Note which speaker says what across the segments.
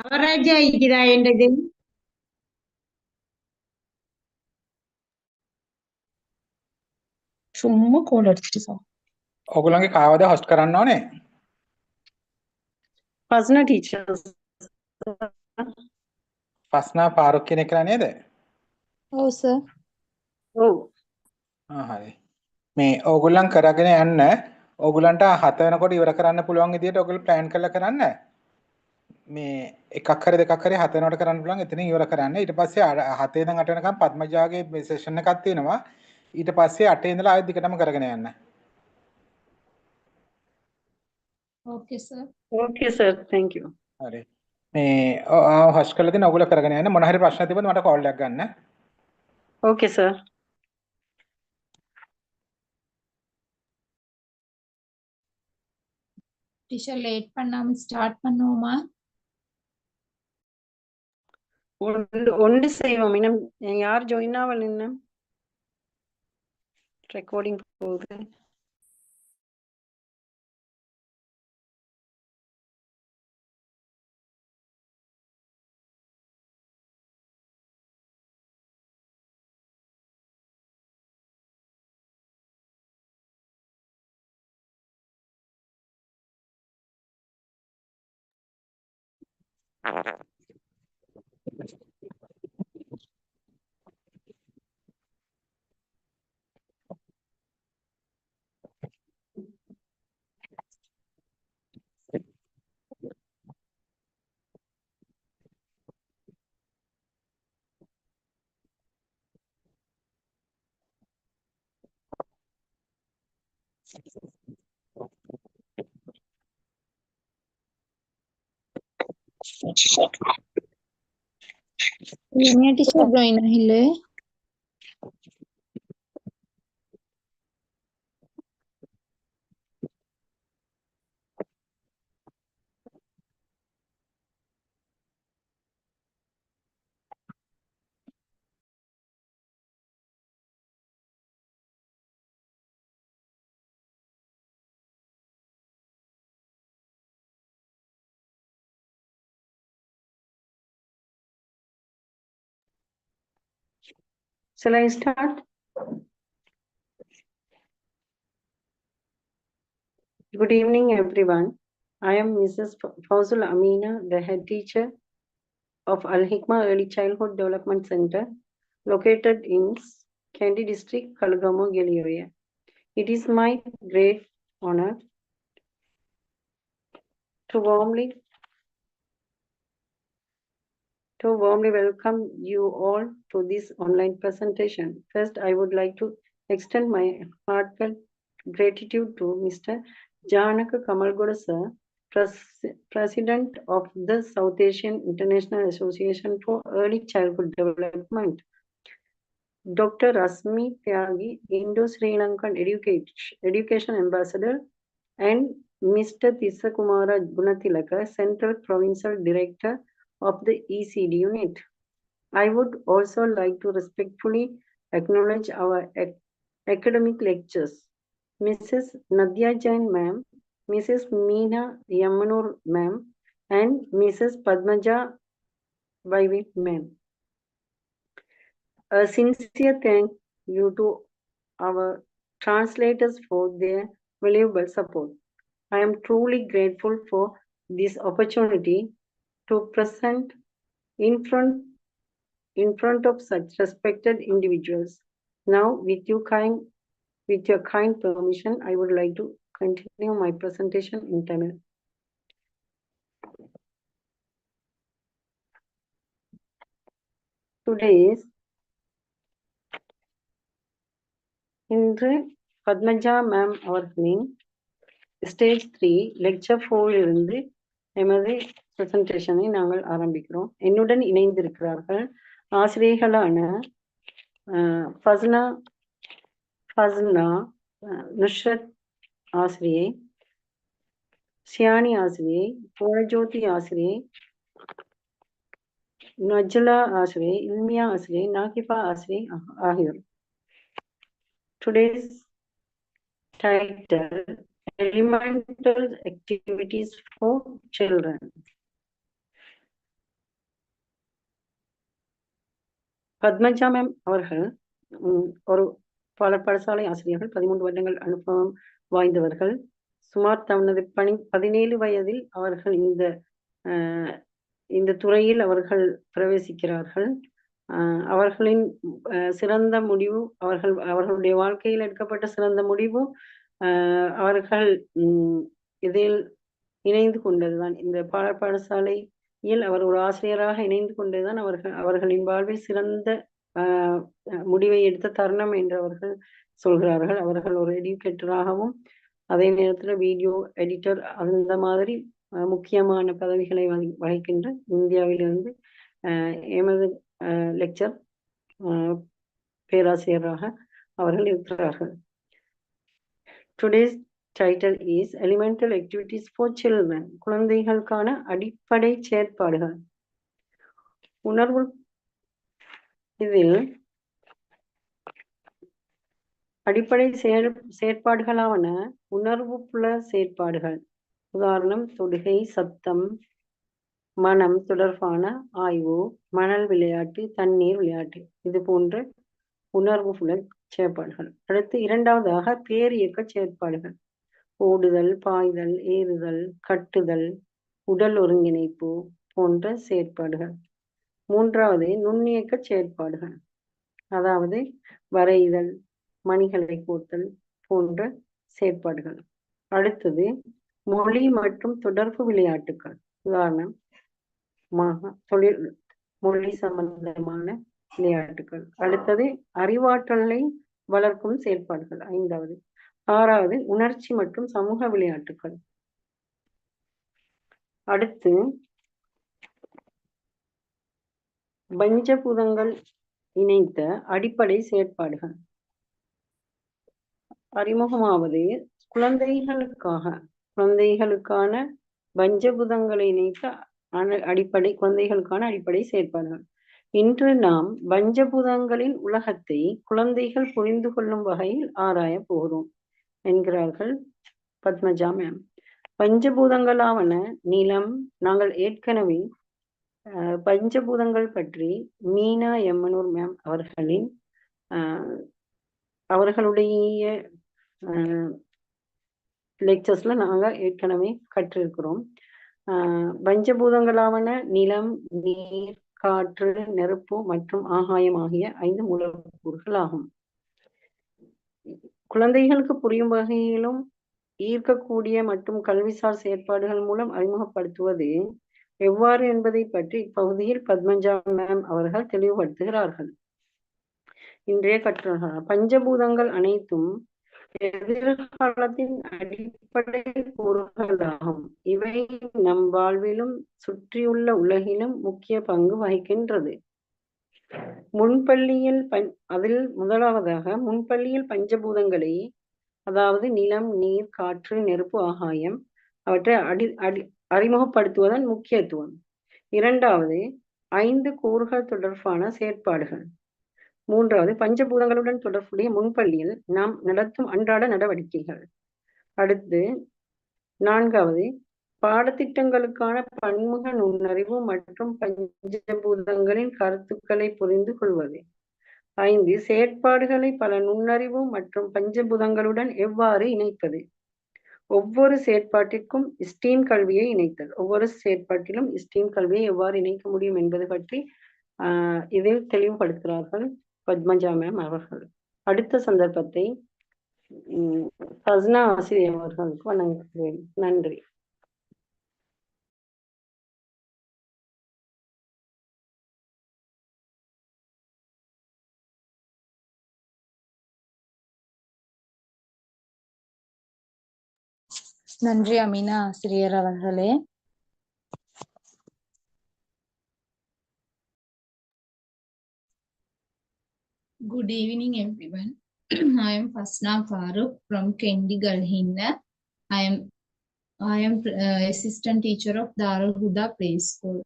Speaker 1: අවරාජ්‍ය ඉදිරියෙන්ද
Speaker 2: සුම්ම කෝලර්ටිසා
Speaker 3: ඔයගොල්ලන්ගේ කාවද host කරන්න ඕනේ?
Speaker 4: Fasna teachers.
Speaker 3: ප්‍රශ්නා පාරුක් කෙනෙක් කියලා නේද?
Speaker 2: ඔව් සර්
Speaker 4: Oh,
Speaker 3: හරි. මේ ඕගොල්ලන් කරගෙන යන්න ඕගොල්ලන්ට 7 වෙනකොට ඉවර කරන්න පුළුවන් විදිහට ඕගොල්ලෝ plan කරලා කරන්න. මේ එකක් හරි දෙකක් හරි 7 වෙනකොට කරන්න පුළුවන් එතනින් ඉවර කරන්න. ඊට පස්සේ 7 ඉඳන් 8 වෙනකම් පద్මජාගේ මේ session එකක් තියෙනවා. ඊට පස්සේ 8 ඉඳලා ආයෙත් දිගටම කරගෙන යන්න.
Speaker 2: ඕකේ sir
Speaker 4: okay, sir. Thank you.
Speaker 3: හරි. මේ හොස්ට් කරලා දෙන ඕගොල්ලෝ කරගෙන යන්න. මොන හරි ප්‍රශ්න තිබුණොත් මට කෝල් එකක් ගන්න.
Speaker 4: Okay, sir.
Speaker 2: டீச்சர் லேட் பண்ணாம ஸ்டார்ட் பண்ணுவோமா
Speaker 4: ஒன்று செய்வோம் இன்னும் யார் ஜாயின் ஆகல இன்னும் ரெக்கார்டிங் போகுது
Speaker 2: என்ன டீச்சர் ஜாயின் ஆகல
Speaker 4: Shall I start? Good evening, everyone. I am Mrs. Fawzul Amina, the head teacher of Al Hikmah Early Childhood Development Center, located in Kandy District, Kalgamo, Gili area. It is my great honor to warmly welcome you all to this online presentation. First, I would like to extend my heartfelt gratitude to Mr. Janaka Kamalgoda sir, President of the South Asian International Association for Early Childhood Development, Dr. Rasmi Tyagi, Indo-Sri Lankan Education Ambassador, and Mr. Tisakumara Gunatilaka, Central Provincial Director of the ECD unit. I would also like to respectfully acknowledge our academic lectures. Mrs. Nadia Jain ma'am, Mrs. Meena Yamanur ma'am, and Mrs. Padmaja Vaivit ma'am. A sincere thank you to our translators for their valuable support. I am truly grateful for this opportunity to present in front of such respected individuals. Now, with your kind permission, I would like to continue my presentation in Tamil. Today's இன்று Padmaja ma'am அவர்களின் stage 3 lecture 4 இருந்து எமது பிரசன்டேஷனை நாங்கள் ஆரம்பிக்கிறோம். என்னுடன் இணைந்திருக்கிறார்கள் ஆசிரியர்களான ஃபஸ்னா நுஷ்ரத் ஆசிரியை, சியானி ஆசிரியை, புவனஜோதி ஆசிரியை, நஜ்லா ஆசிரியை, இல்மியா ஆசிரியை, நாகிஃபா ஆசிரியை ஆகியோர். Today's title, Elemental Activities for Children. Padmaja ma'am அவர்கள் ஒரு பாடசாலை ஆசிரியர்கள், 13 வருடங்கள் அனுபவம் வாய்ந்தவர்கள். சுமார் தனது 17 வயதில் அவர்கள் இந்த துறையில் அவர்கள் பிரவேசிக்கிறார்கள். அவர்களின் சிறந்த முடிவு, அவர்களுடைய வாழ்க்கையில் எடுக்கப்பட்ட சிறந்த முடிவு அவர்கள் இதில் இணைந்து கொண்டதுதான். இந்த பாடசாலையில் அவர் ஒரு ஆசிரியராக இணைந்து கொண்டதுதான் அவர்களின் வாழ்வில் சிறந்த முடிவை எடுத்த தருணம் என்று அவர்கள் சொல்கிறார்கள். அவர்கள் ஒரு எடியூகேட்டராகவும் அதே நேரத்தில் வீடியோ எடிட்டர் அந்த மாதிரி முக்கியமான பதவிகளை வகிக்கின்ற இந்தியாவிலிருந்து எமது லெக்சர் பேராசிரியராக அவர்கள் இருக்கிறார்கள். Today's title is Elemental Activities for Children. குழந்தைகளுக்கான அடிப்படை செயற்பாடுகள். உணர்வு இதில் அடிப்படை செயற்பாடுகளான உணர்வு புல செயற்பாடுகள், உதாரணம் தொடுகை, சத்தம், மனம் தொடர்பான ஆய்வு, மணல் விளையாட்டு, தண்ணீர் விளையாட்டு, இது போன்ற உணர்வு புல செயற்பாடுகள். அடுத்து இரண்டாவதாக பேரியக்க செயற்பாடுகள், ஓடுதல், பாய்தல், ஏறுதல், கட்டுதல், உடல் ஒருங்கிணைப்பு போன்ற செயற்பாடுகள். மூன்றாவது நுண்ணியக்க செயற்பாடுகள், அதாவது வரைதல், மணிகளை கோர்த்தல் போன்ற செயற்பாடுகள். அடுத்தது மொழி மற்றும் தொடர்பு விளையாட்டுகள், உதாரணம் மொழி சம்பந்தமான விளையாட்டுகள். அடுத்தது அறிவாற்றலை வளர்க்கும் செயற்பாடுகள், ஐந்தாவது. ஆறாவது உணர்ச்சி மற்றும் சமூக விளையாட்டுகள். அடுத்து பஞ்சபூதங்கள் இணைத்த அடிப்படை செயற்பாடுகள். அறிமுகமாவது குழந்தைகளுக்கான பஞ்சபூதங்களை இணைத்த குழந்தைகளுக்கான அடிப்படை செயற்பாடுகள். இன்று நாம் பஞ்சபூதங்களின் உலகத்தை குழந்தைகள் புரிந்து கொள்ளும் வகையில் ஆராய போகிறோம் என்கிறார்கள் பத்மஜா மேம். பஞ்சபூதங்களாவன நிலம். நாங்கள் ஏற்கனவே பஞ்சபூதங்கள் பற்றி மீனா எம்மனூர் மேம் அவர்களுடைய லெக்சர்ஸ்ல நாங்க ஏற்கனவே கற்றிருக்கிறோம். பஞ்சபூதங்களாவன நிலம், நீர், காற்று, நெருப்பு மற்றும் ஆகாயம் ஆகிய 5 மூலக்கூறுகள் ஆகும். குழந்தைகளுக்கு புரியும் வகையிலும் ஈர்க்கக்கூடிய மற்றும் கல்விசார் செயற்பாடுகள் மூலம் அறிமுகப்படுத்துவது எவ்வாறு என்பதை பற்றி இப்பகுதியில் பத்மஜா மேம் அவர்கள் தெளிவுபடுத்துகிறார்கள். இன்றைய கற்றல்கள் பஞ்சபூதங்கள் அனைத்தும் எதிர்காலத்தின் அடிப்படை கூறுகளாகும். இவை நம் வாழ்விலும் சுற்றியுள்ள உலகிலும் முக்கிய பங்கு வகிக்கின்றது. அதில் முதலாவதாக முன்பள்ளியில் பஞ்சபூதங்களை, அதாவது நிலம், நீர், காற்று, நெருப்பு, ஆகாயம் அவற்றை அறிமுகப்படுத்துவதன் முக்கியத்துவம். இரண்டாவது 5 கூறுகள் தொடர்பான செயற்பாடுகள். மூன்றாவது பஞ்சபூதங்களுடன் தொடர்புடைய முன்பள்ளியில் நாம் நடத்தும் அன்றாட நடவடிக்கைகள். அடுத்து நான்காவது பாடத்திட்டங்களுக்கான பன்முக நுண்ணறிவு மற்றும் பஞ்சபூதங்களின் கருத்துக்களை புரிந்து கொள்வது. 5 செயற்பாடுகளை பல நுண்ணறிவு மற்றும் பஞ்சபூதங்களுடன் எவ்வாறு இணைப்பது. ஒவ்வொரு செயற்பாட்டிற்கும் ஸ்டீம் கல்வியை இணைத்தல். ஒவ்வொரு செயற்பாட்டிலும் ஸ்டீம் கல்வியை எவ்வாறு இணைக்க முடியும் என்பது பற்றி இதில் தெளிவுபடுத்துகிறார்கள் பத்மஜா மேம் அவர்கள். அடுத்த சந்தர்ப்பத்தை ஃபஸ்னா ஆசிரியர் அவர்களுக்கு வணங்குகிறேன். நன்றி.
Speaker 2: நன்றி அமீனா ஆசிரியர் அவர்களே. Good evening, everyone. I am Fasna Farooq from Kendi Galhinna. I am assistant teacher of Darul Huda Preschool.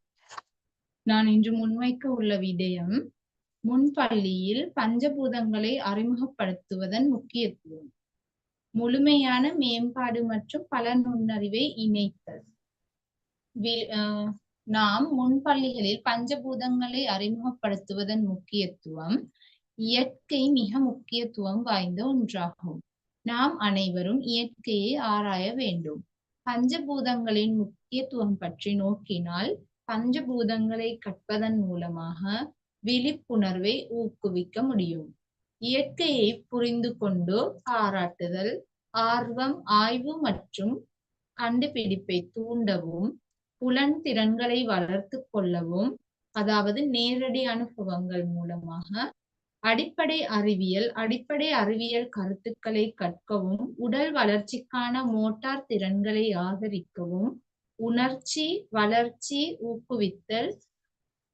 Speaker 2: நான் இன்று முன்வைக்க உள்ள விடயம் முன்பள்ளியில் பஞ்சபூதங்களை அறிமுகப்படுத்துவதன் முக்கியத்துவம், முழுமையான மேம்பாடு மற்றும் பல நுண்ணறிவை இணைத்தல். நாம் முன்பள்ளிகளில் பஞ்சபூதங்களை அறிமுகப்படுத்துவதன் முக்கியத்துவம் இயற்கை மிக முக்கியத்துவம் வாய்ந்த ஒன்றாகும். நாம் அனைவரும் இயற்கையை ஆராய வேண்டும். பஞ்சபூதங்களின் முக்கியத்துவம் பற்றி நோக்கினால், பஞ்சபூதங்களை கற்பதன் மூலமாக விழிப்புணர்வை ஊக்குவிக்க முடியும். இயற்கையை புரிந்து கொண்டு பாராட்டுதல், ஆர்வம், ஆய்வு மற்றும் கண்டுபிடிப்பை தூண்டவும், புலன் திறன்களை வளர்த்து கொள்ளவும், அதாவது நேரடி அனுபவங்கள் மூலமாக அடிப்படை அறிவியல் கருத்துக்களை கற்கவும், உடல் வளர்ச்சிக்கான மோட்டார் திறன்களை ஆதரிக்கவும், உணர்ச்சி வளர்ச்சி ஊக்குவித்தல்,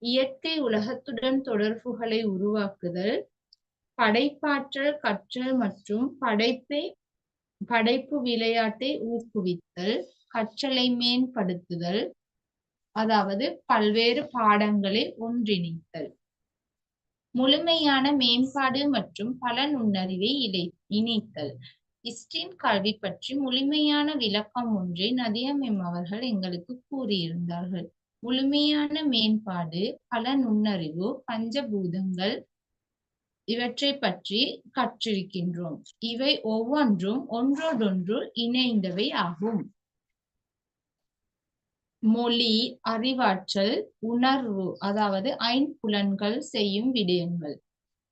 Speaker 2: இயற்கை உலகத்துடன் தொடர்புகளை உருவாக்குதல், படைப்பாற்றல் கற்றல் மற்றும் படைப்பு விளையாட்டை ஊக்குவித்தல், கற்றலை மேம்படுத்துதல், அதாவது பல்வேறு பாடங்களை ஒன்றிணைத்தல், முழுமையான மேம்பாடு மற்றும் பல நுண்ணறிவை இணைத்தல். ஸ்டீம் கல்வி பற்றி முழுமையான விளக்கம் ஒன்றை நதியா மேம் அவர்கள் எங்களுக்கு கூறியிருந்தார்கள். முழுமையான மேம்பாடு, பல நுண்ணறிவு, பஞ்சபூதங்கள் இவற்றை பற்றி கற்றிருக்கின்றோம். இவை ஒவ்வொன்றும் ஒன்றோடொன்று இணைந்தவை ஆகும். மொழி, அறிவாற்றல், உணர்வு, அதாவது ஐம்புலன்கள் செய்யும் விடயங்கள்,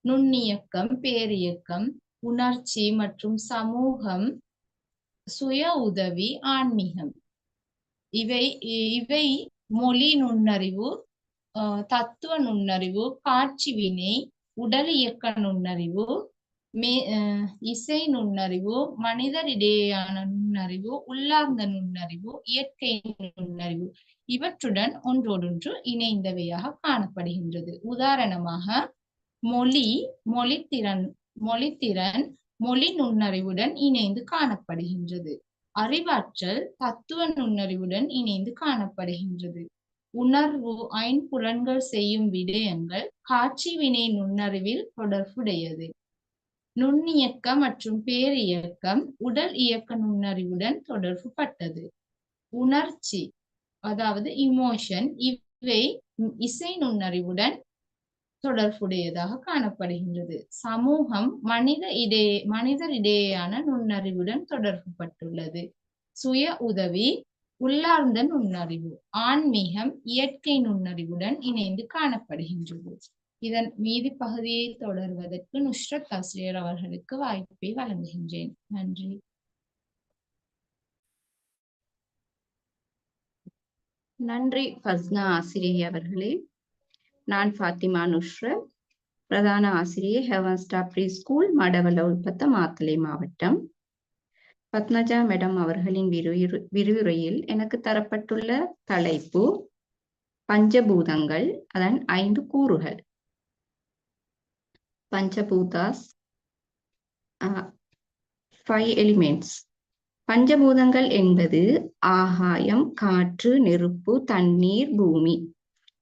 Speaker 2: நுண்ணியக்கம், பேரியக்கம், உணர்ச்சி மற்றும் சமூகம், சுய உதவி, ஆன்மீகம். இவை மொழி நுண்ணறிவு, தத்துவ நுண்ணறிவு, காட்சி வினை, உடல் இயக்க நுண்ணறிவு, இசை நுண்ணறிவு, மனிதரிடையேயான நுண்ணறிவு, உள்ளார்ந்த நுண்ணறிவு, இயற்கை நுண்ணறிவு இவற்றுடன் ஒன்றோடொன்று இணைந்தவையாக காணப்படுகின்றது. உதாரணமாக மொழித்திறன் மொழி நுண்ணறிவுடன் இணைந்து காணப்படுகின்றது. அறிவாற்றல் தத்துவ நுண்ணறிவுடன் இணைந்து காணப்படுகின்றது. உணர்வு, ஐம்புலன்கள் செய்யும் விடயங்கள், காட்சி வினை நுண்ணறிவில் தொடர்புடையது. நுண்ணியக்கம் மற்றும் பேரியக்கம் உடல் இயக்க நுண்ணறிவுடன் தொடர்பு பட்டது. உணர்ச்சி, அதாவது இமோஷன், இவை இசை நுண்ணறிவுடன் தொடர்புடையதாக காணப்படுகின்றது. சமூகம் மனிதரிடையேயான நுண்ணறிவுடன் தொடர்பு பட்டுள்ளது. சுய உதவி உள்ளார்ந்த நுண்ணறிவு, ஆன்மீகம் இயற்கை நுண்ணறிவுடன் இணைந்து காணப்படுகின்றது. இதன் மீதி பகுதியை தொடர்வதற்கு நுஸ்ரத் ஆசிரியர் அவர்களுக்கு வாய்ப்பை வழங்குகின்றேன். நன்றி.
Speaker 5: நன்றி ஃபஸ்னா ஆசிரியை அவர்களே. நான் ஃபாத்திமா நுஸ்ரத், பிரதான ஆசிரியை heaven star pre school, Madawala Ulpatha, Matale மாவட்டம். பத்மஜா மேடம் அவர்களின் விரிவுரையில் எனக்கு தரப்பட்டுள்ள தலைப்பு பஞ்சபூதங்கள், அதன் 5 கூறுகள். பஞ்சபூதாஸ், 5 எலிமெண்ட்ஸ். பஞ்சபூதங்கள் என்பது ஆகாயம், காற்று, நெருப்பு, தண்ணீர், பூமி.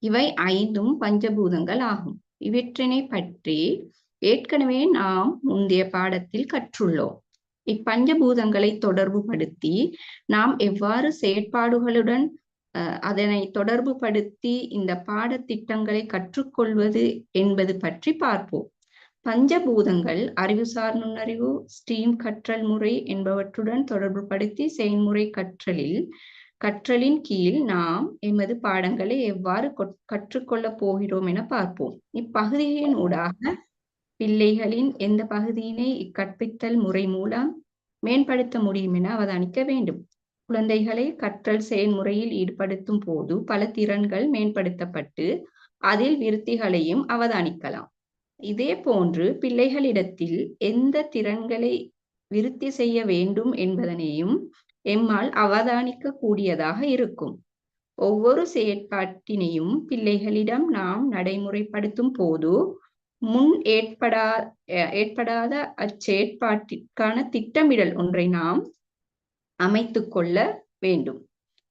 Speaker 5: இவை 5ம் பஞ்சபூதங்கள் ஆகும். இவற்றினை பற்றி ஏற்கனவே நாம் முந்தைய பாடத்தில் கற்றுள்ளோம். இப்பஞ்சபூதங்களை தொடர்புபடுத்தி நாம் எவ்வாறு செயற்பாடுகளுடன் அதனை தொடர்புபடுத்தி இந்த பாடத்திட்டங்களை கற்றுக்கொள்வது என்பது பற்றி பார்ப்போம். பஞ்சபூதங்கள் அறிவுசார் நுண்ணறிவு, ஸ்டீம் கற்றல் முறை என்பவற்றுடன் தொடர்புபடுத்தி செயல்முறை கற்றலின் கீழ் நாம் எமது பாடங்களை எவ்வாறு கற்றுக்கொள்ளப் போகிறோம் என பார்ப்போம். இப்பகுதியின் ஊடாக பிள்ளைகளின் எந்த பகுதியினை இக்கற்பித்தல் முறை மூலம் மேம்படுத்த முடியும் என அவதானிக்க வேண்டும். குழந்தைகளை கற்றல் செயல்முறையில் ஈடுபடுத்தும் போது பல திறன்கள் மேம்படுத்தப்பட்டு அதில் விருத்திகளையும் அவதானிக்கலாம். இதே போன்று பிள்ளைகளிடத்தில் எந்த திறன்களை விருத்தி செய்ய வேண்டும் என்பதனையும் எம்மால் அவதானிக்க கூடியதாக இருக்கும். ஒவ்வொரு செயற்பாட்டினையும் பிள்ளைகளிடம் நாம் நடைமுறைப்படுத்தும் போது முன் ஏற்படாத அச்செயற்பாட்டிற்கான திட்டமிடல் ஒன்றை நாம் அமைத்து கொள்ள வேண்டும்.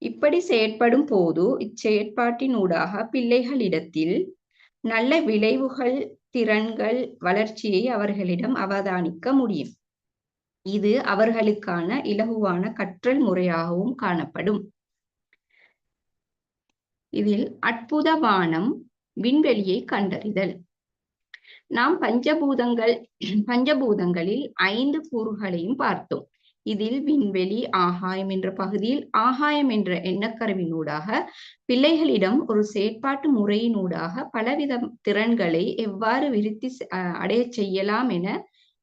Speaker 5: இப்படி செயற்படும் போது இச்செயற்பாட்டின் ஊடாக பிள்ளைகளிடத்தில் நல்ல விளைவுகள், திறன்கள், வளர்ச்சியை அவர்களிடம் அவதானிக்க முடியும். இது அவர்களுக்கான இலகுவான கற்றல் முறையாகவும் காணப்படும். இதில் அற்புத வானம், விண்வெளியை கண்டறிதல். நாம் பஞ்சபூதங்களில் 5 கூறுகளையும் பார்த்தோம். இதில் விண்வெளி, ஆகாயம் என்ற பகுதியில் ஆகாயம் என்ற எண்ணக்கருவினூடாக பிள்ளைகளிடம் ஒரு செயற்பாட்டு முறையினூடாக பலவித திறன்களை எவ்வாறு விருத்தி அடைய செய்யலாம் என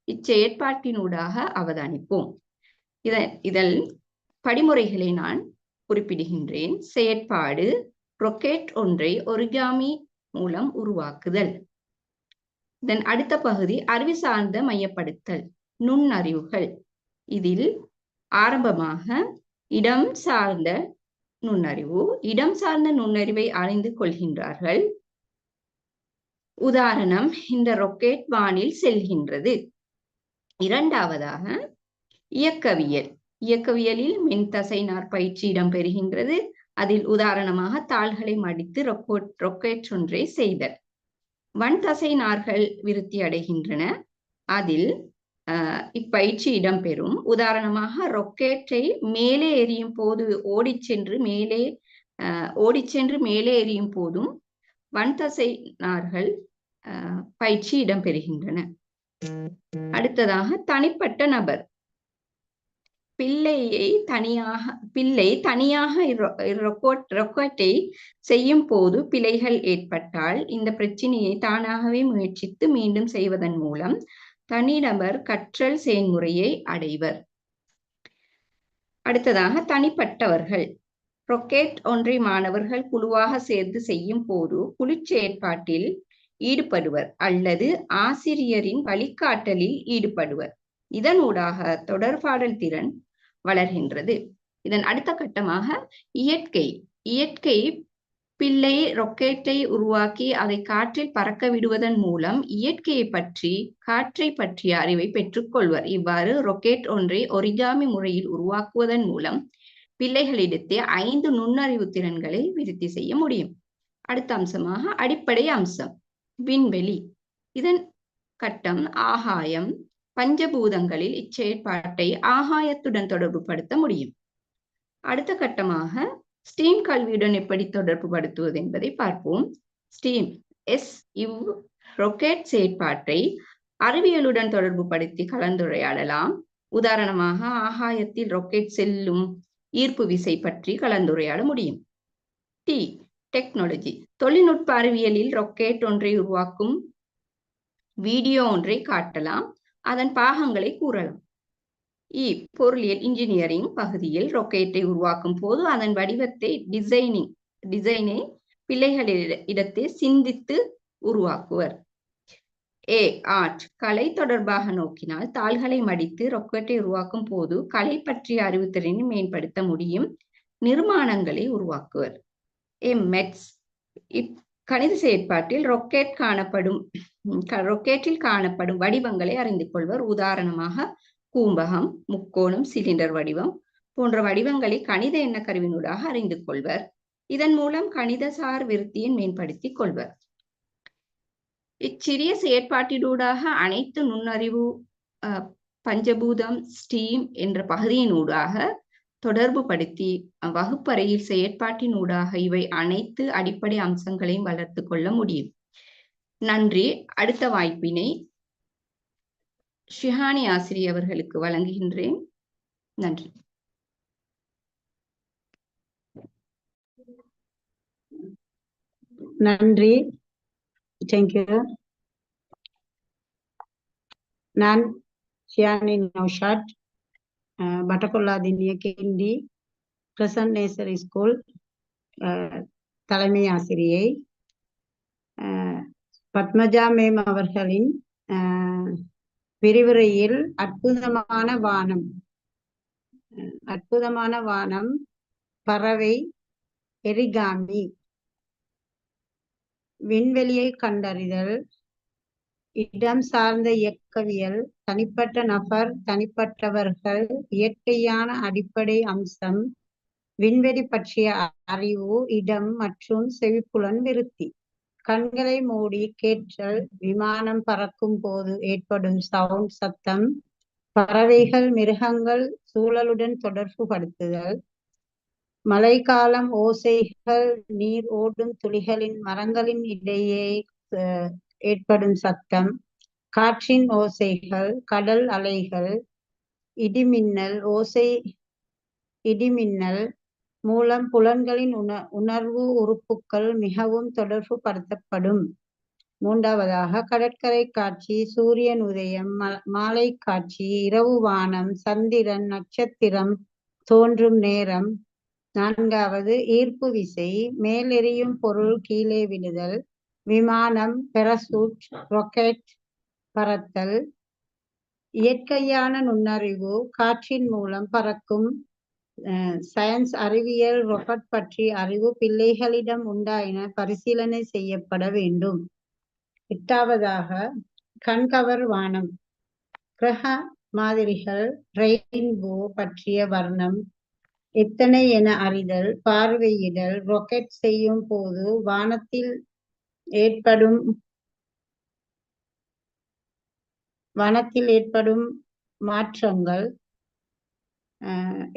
Speaker 5: இச்செயற்பாட்டினூடாக அவதானிப்போம். இதன் படிமுறைகளை நான் குறிப்பிடுகின்றேன். செயற்பாடு: ராக்கெட் ஒன்றை ஒரிகாமி மூலம் உருவாக்குதல். இதன் அடுத்த பகுதி அறிவு சார்ந்த மையப்படுத்தல், நுண்ணறிவுகள். இதில் ஆரம்பமாக இடம் சார்ந்த நுண்ணறிவை அறிந்து கொள்கின்றார்கள். உதாரணம், இந்த ராக்கெட் வானில் செல்கின்றது. இரண்டாவதாக இயக்கவியலில் மென்தசைநார் பயிற்சி இடம்பெறுகின்றது. அதில் உதாரணமாக தாள்களை மடித்து ராக்கெட் ஒன்றை செய்தல். வன்தசை நார்கள் விருத்தி அடைகின்றன. அதில் இப்பயிற்சி இடம்பெறும். உதாரணமாக ராக்கெட்டை மேலே எறியும் போது ஓடிச்சென்று மேலே எறியும் போதும் வன்தசை நார்கள் பயிற்சி இடம்பெறுகின்றன. அடுத்ததாக தனிப்பட்ட நபர். பிள்ளை தனியாக ராக்கெட்டை செய்யும் போது பிழைகள் ஏற்பட்டால் இந்த பிரச்சனையை தானாகவே முயற்சித்து மீண்டும் செய்வதன் மூலம் தனிநபர் கற்றல் செயல்முறையை அடைவர். அடுத்ததாக தனிப்பட்டவர்கள். ராக்கெட் ஒன்றை மாணவர்கள் குழுவாக சேர்ந்து செய்யும் போது குழு செயற்பாட்டில் ஈடுபடுவர் அல்லது ஆசிரியரின் வழிகாட்டலில் ஈடுபடுவர். இதனூடாக தொடர்பாடல் திறன் வளர்கின்றது. இதன் அடுத்த கட்டமாக இயற்கை பிள்ளை ராக்கெட்டை உருவாக்கி அதை காற்றில் பறக்க விடுவதன் மூலம் காற்றை பற்றிய அறிவை பெற்றுக்கொள்வர். இவ்வாறு ராக்கெட் ஒன்றை ஒரிகாமி முறையில் உருவாக்குவதன் மூலம் பிள்ளைகளிடத்தே 5 நுண்ணறிவு திறன்களை விருத்தி செய்ய முடியும். அடுத்த அம்சமாக அடிப்படை அம்சம், விண்வெளி. இதன் கட்டம் ஆகாயம். பஞ்சபூதங்களில் இச்செயற்பாட்டை ஆகாயத்துடன் தொடர்பு படுத்த முடியும். அடுத்த கட்டமாக ஸ்டீம் கல்வியுடன் எப்படி தொடர்பு படுத்துவது என்பதை பார்ப்போம். ஸ்டீம் ராக்கெட் செயற்பாட்டை அறிவியலுடன் தொடர்பு படுத்தி கலந்துரையாடலாம். உதாரணமாக ஆகாயத்தில் ராக்கெட் செல்லும் ஈர்ப்பு விசை பற்றி கலந்துரையாட முடியும். டெக்னாலஜி. தொழில்நுட்ப அறிவியலில் ராக்கெட் ஒன்றை உருவாக்கும் வீடியோ ஒன்றை காட்டலாம், அதன் பாகங்களை கூறலாம். பொருளியல் இன்ஜினியரிங் பகுதியில் ராக்கெட்டை உருவாக்கும் போது அதன் வடிவத்தை டிசைனை பிள்ளைகளிடத்தே சிந்தித்து உருவாக்குவர். ஆர்ட். கலை தொடர்பாக நோக்கினால் தாள்களை மடித்து ராக்கெட்டை உருவாக்கும் போது கலை பற்றிய அறிவுத்திறனை மேம்படுத்த முடியும், நிர்மாணங்களை உருவாக்குவர். மெத்ஸ். கணித செயற்பாட்டில் ராக்கெட்டில் காணப்படும் வடிவங்களை அறிந்து கொள்வர். உதாரணமாக கூம்பகம், முக்கோணம், சிலிண்டர் வடிவம் போன்ற வடிவங்களை கணித எண்ணக்கருவினூடாக அறிந்து கொள்வர். இதன் மூலம் கணிதசார் விருத்தியை மேம்படுத்திக் கொள்வர். இச்சிறிய செயற்பாட்டினூடாக அனைத்து நுண்ணறிவு பஞ்சபூதம் ஸ்டீம் என்ற பகுதியினூடாக தொடர்பு படுத்தி வகுப்பறையில் செயற்பாட்டினூடாக இவை அனைத்து அடிப்படை அம்சங்களையும் வளர்த்து கொள்ள முடியும். நன்றி. அடுத்த வாய்ப்பினை ஷிஹானி ஆசிரியர் அவர்களுக்கு வழங்குகின்றேன். நன்றி.
Speaker 1: நன்றி. தேங்க்யூ. நான் ஷியானி நௌஷாத், பட்டகொல்லா தினிய கிண்டி கிரசன்ட் நேசரி ஸ்கூல் தலைமை ஆசிரியை. பத்மஜா மேம் அவர்களின் விரிவுரையில் அற்புதமான வானம், பறவை, எரிகாமி, விண்வெளியை கண்டறிதல், இடம் சார்ந்த இயக்கவியல், தனிப்பட்ட நபர், தனிப்பட்டவர்கள், இயற்கையான அடிப்படை அம்சம், விண்வெளி பற்றிய அறிவு, இடம் மற்றும் செவிப்புலன் விருத்தி, கண்களை மூடி கேட்டல், விமானம் பறக்கும் போது ஏற்படும் மழைக்காலம் ஓசைகள், நீர் ஓடும் துளிகளின் மரங்களின் இடையே ஏற்படும் சத்தம், காற்றின் ஓசைகள், கடல் அலைகள், இடிமின்னல் மூலம் புலன்களின் உணர்வு உறுப்புக்கள் மிகவும் தொடர்பு படுத்தப்படும். மூன்றாவதாக கடற்கரை காட்சி, சூரியன் உதயம், மாலை காட்சி, இரவு வானம், சந்திரன், நட்சத்திரம் தோன்றும் நேரம். நான்காவது ஈர்ப்பு விசை, மேலெறியும் பொருள் கீழே விழுதல், விமானம், பெரசூட், ராக்கெட் பறத்தல். இயற்கையான நுண்ணறிவு, காற்றின் மூலம் பறக்கும் சயின்ஸ், அறிவியல், ராக்கெட் பற்றி அறிவு பிள்ளைகளிடம் உண்டா என பரிசீலனை செய்யப்பட வேண்டும். எட்டாவதாக கண்கவர் வானம், கிரக மாதிரிகள், ரெயின்போ பற்றிய வர்ணம் எத்தனை என அறிதல், பார்வையிடல், ராக்கெட் செய்யும் போது வானத்தில் ஏற்படும் மாற்றங்கள்.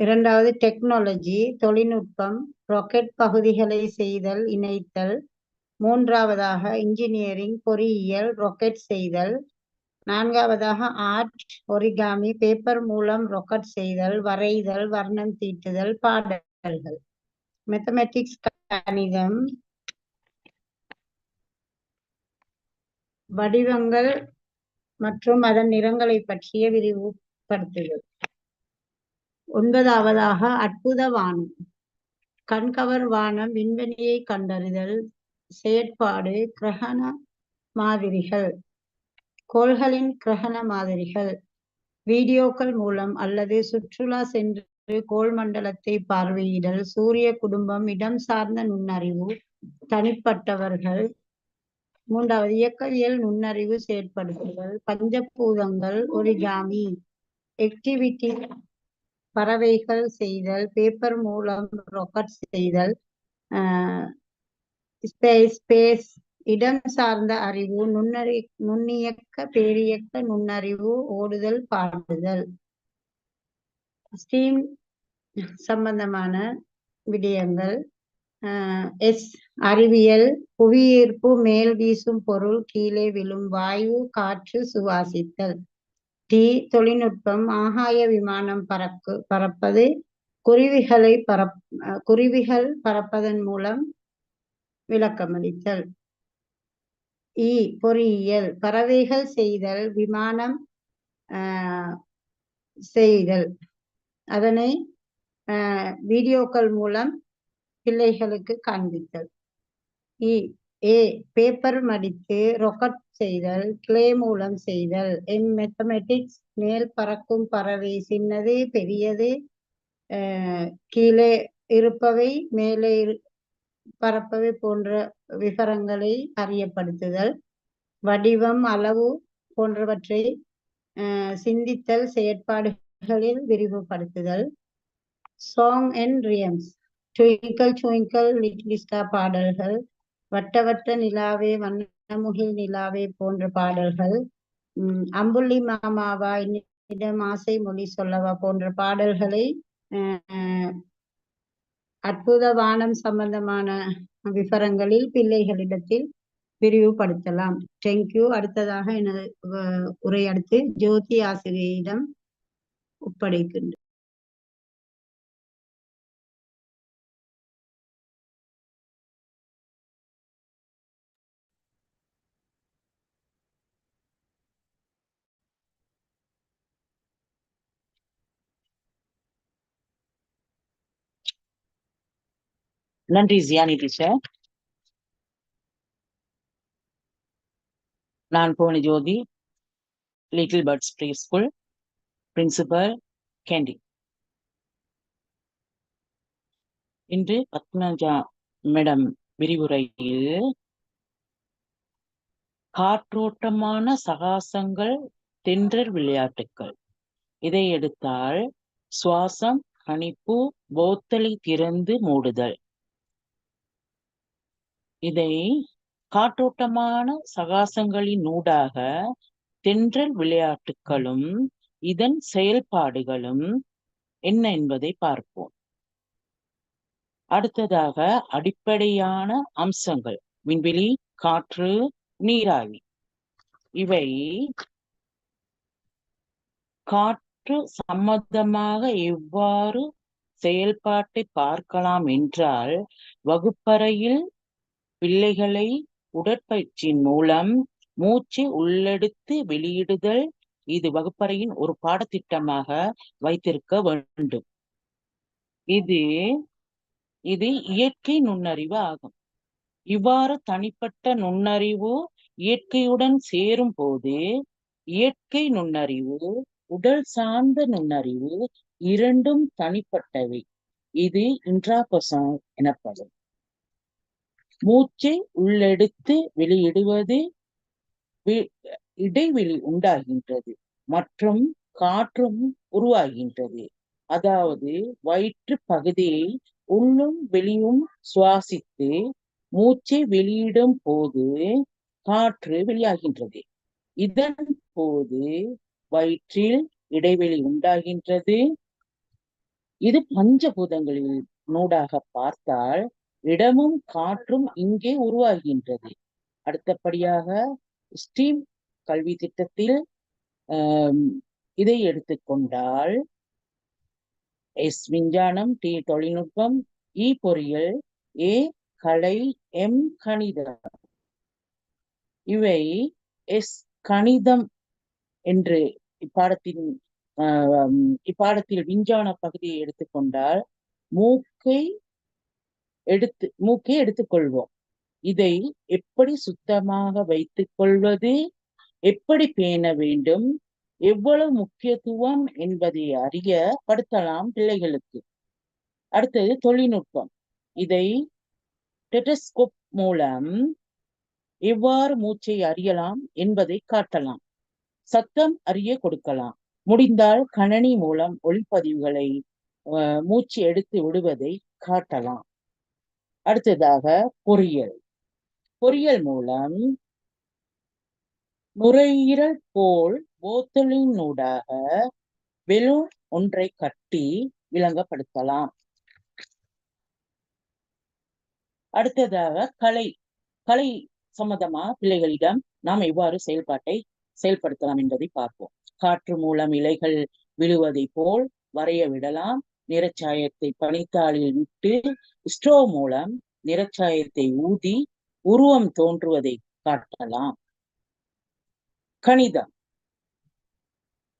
Speaker 1: இரண்டாவது டெக்னாலஜி, தொழில்நுட்பம், ராக்கெட் பகுதிகளை செய்தல், இணைத்தல். மூன்றாவதாக இன்ஜினியரிங், பொறியியல், ராக்கெட் செய்தல். நான்காவதாக ஆர்ட், ஒரிகாமி, பேப்பர் மூலம் ராக்கெட் செய்தல், வரைதல், வர்ணம் தீட்டுதல், பாடல்கள். மேத்தமெட்டிக்ஸ், கணிதம், வடிவங்கள் மற்றும் அதன் நிறங்களை பற்றிய விரிவுபடுத்துதல். ஒன்பதாவதாக அற்புத வானம், கண்கவர் வானம், விண்வெளியை கண்டறிதல், செயற்பாடு, கிரகண மாதிரிகள், கோள்களின் கிரகண மாதிரிகள், வீடியோக்கள் மூலம் அல்லது சுற்றுலா சென்று கோள் மண்டலத்தை பார்வையிடல், சூரிய குடும்பம், இடம் சார்ந்த நுண்ணறிவு, தனிப்பட்டவர்கள். மூன்றாவது இயக்கவியல் நுண்ணறிவு செயற்படுத்துதல், பஞ்சபூதங்கள், ஒரிகாமி, ஆக்டிவிட்டி, பறவைகள் செய்தல், பேப்பர் மூலம் ராக்கெட் செய்தல், ஸ்பேஸ், இடம் சார்ந்த அறிவு, நுண்ணியக்க, பேரியக்க நுண்ணறிவு, ஓடுதல், பாடுதல். ஸ்டீம் சம்பந்தமான விடயங்கள். அறிவியல், புவியீர்ப்பு, மேல் வீசும் பொருள், கீழே விழும் வாயு, காற்று, சுவாசித்தல். தொழில்நுட்பம், ஆகாய விமானம் பறப்பது, குருவிகள் பறப்பதன் மூலம் விளக்கமளித்தல். பொறியியல், பறவைகள் செய்தல், விமானம் செய்தல், அதனை வீடியோக்கள் மூலம் பிள்ளைகளுக்கு காண்பித்தல். பேப்பர் மடித்து ராக்கெட் செய்தல், கிளே மூலம் செய்தல். மேத்தமெட்டிக்ஸ், மேல் பறக்கும் பறவை சின்னது, பெரியது, கீழே இருப்பவை, மேலே பறப்பவை போன்ற விவரங்களை அறியப்படுத்துதல். வடிவம், அளவு போன்றவற்றை சிந்தித்தல், செயற்பாடுகளில் விரிவுபடுத்துதல். Song and rhymes, twinkle twinkle little star பாடல்கள், வட்ட வட்ட நிலாவே, வண்ணமுகில் நிலாவே போன்ற பாடல்கள். அம்புள்ளி மாமாவா, என்னிடம் ஆசை மொழி சொல்லவா போன்ற பாடல்களை அற்புத வானம் சம்பந்தமான விவரங்களில் பிள்ளைகளிடத்தில் விரிவுபடுத்தலாம். தேங்க்யூ. அடுத்ததாக எனது உரையடுத்து ஜோதி ஆசிரியரிடம் ஒப்படைக்கின்றேன்.
Speaker 6: நன்றி ஜியானி டீச்சர். நான் Boni Jothi, little birds pre school principal, Kandy. இன்று பத்மஜா மேடம் விரிவுரையில் காற்றோட்டமான சகாசங்கள், தென்றல் விளையாட்டுக்கள், இதை எடுத்தால் சுவாசம், கணிப்பு, போத்தலை திறந்து மூடுதல். இதை காற்றோட்டமான சகாசங்களின் ஊடாக தென்றல் விளையாட்டுகளும் இதன் செயல்பாடுகளும் என்ன என்பதை பார்ப்போம். அடுத்ததாக அடிப்படையான அம்சங்கள் விண்வெளி, காற்று, நீராவி. இவை காற்று சம்பந்தமாக எவ்வாறு செயல்பாட்டை பார்க்கலாம் என்றால், வகுப்பறையில் பிள்ளைகளை உடற்பயிற்சியின் மூலம் மூச்சை உள்ளெடுத்து வெளியிடுதல் இது வகுப்பறையின் ஒரு பாடத்திட்டமாக வைத்திருக்க வேண்டும். இது இயற்கை நுண்ணறிவு ஆகும். இவ்வாறு தனிப்பட்ட நுண்ணறிவு இயற்கையுடன் சேரும் போது இயற்கை நுண்ணறிவு, உடல் சார்ந்த நுண்ணறிவு இரண்டும் தனிப்பட்டவை. இது இன்ட்ராபர்சனல் எனப்படும். மூச்சை உள்ளெடுத்து வெளியிடுவது இடைவெளி உண்டாகின்றது மற்றும் காற்றும் உருவாகின்றது. அதாவது வயிற்று பகுதியை உள்ளும் வெளியும் சுவாசித்து மூச்சை வெளியிடும் போது காற்று வெளியாகின்றது. இதன் போது வயிற்றில் இடைவெளி உண்டாகின்றது. இது பஞ்சபூதங்களில் நூடாக பார்த்தால் இடமும் காற்றும் இங்கே உருவாகின்றது. அடுத்தபடியாக ஸ்டீம் கல்வி திட்டத்தில் இதை எடுத்துக்கொண்டால் எஸ் விஞ்ஞானம், டி தொழில்நுட்பம், இ பொறியியல், ஏ கலை, எம் கணிதம். இவை எஸ் கணிதம் என்று இப்பாடத்தில் விஞ்ஞான பகுதியை எடுத்துக்கொண்டால் மூக்கை எடுத்துக்கொள்வோம். இதை எப்படி சுத்தமாக வைத்துக் கொள்வது, எப்படி பேண வேண்டும், எவ்வளவு முக்கியத்துவம் என்பதை அறிய படுத்தலாம் பிள்ளைகளுக்கு. அடுத்தது தொழில்நுட்பம். இதை டெலஸ்கோப் மூலம் எவ்வாறு மூச்சை அறியலாம் என்பதை காட்டலாம். சத்தம் அறிய கொடுக்கலாம். முடிந்தால் கணனி மூலம் ஒளிப்பதிவுகளை மூச்சு எடுத்து விடுவதை காட்டலாம். அடுத்ததாக பொறியியல் மூலம் நுரையீரல் போல் போத்தலினூடாக பெலூன் ஒன்றை கட்டி விளங்கப்படுத்தலாம். அடுத்ததாக கலை சம்பந்தமா பிள்ளைகளிடம் நாம் எவ்வாறு செயல்படுத்தலாம் என்பதை பார்ப்போம். காற்று மூலம் இலைகள் விழுவதை போல் வரைய விடலாம். நிறச்சாயத்தை பனித்தாளில் விட்டு ஸ்ட்ரோ மூலம் நிறச்சாயத்தை ஊதி உருவம் தோன்றுவதை காட்டலாம். கணிதம்.